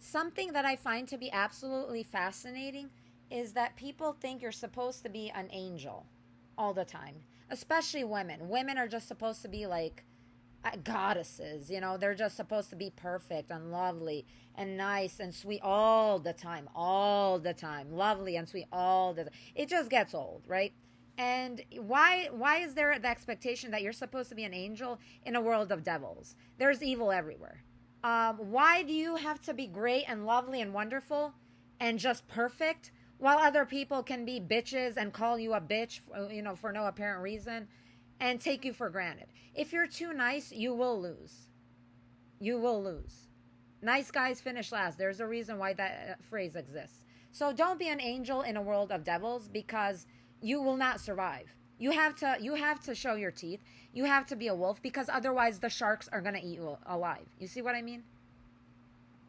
Something that I find to be absolutely fascinating is that people think you're supposed to be an angel all the time, especially women. Women are just supposed to be like goddesses, you know, they're just supposed to be perfect and lovely and nice and sweet all the time, lovely and sweet all the time. It just gets old, right? And why is there the expectation that you're supposed to be an angel in a world of devils? There's evil everywhere. Why do you have to be great and lovely and wonderful and just perfect while other people can be bitches and call you a bitch, you know, for no apparent reason and take you for granted? If you're too nice, you will lose. You will lose. Nice guys finish last. There's a reason why that phrase exists. So don't be an angel in a world of devils, because you will not survive. You have to show your teeth. You have to be a wolf, because otherwise the sharks are going to eat you alive. You see what I mean?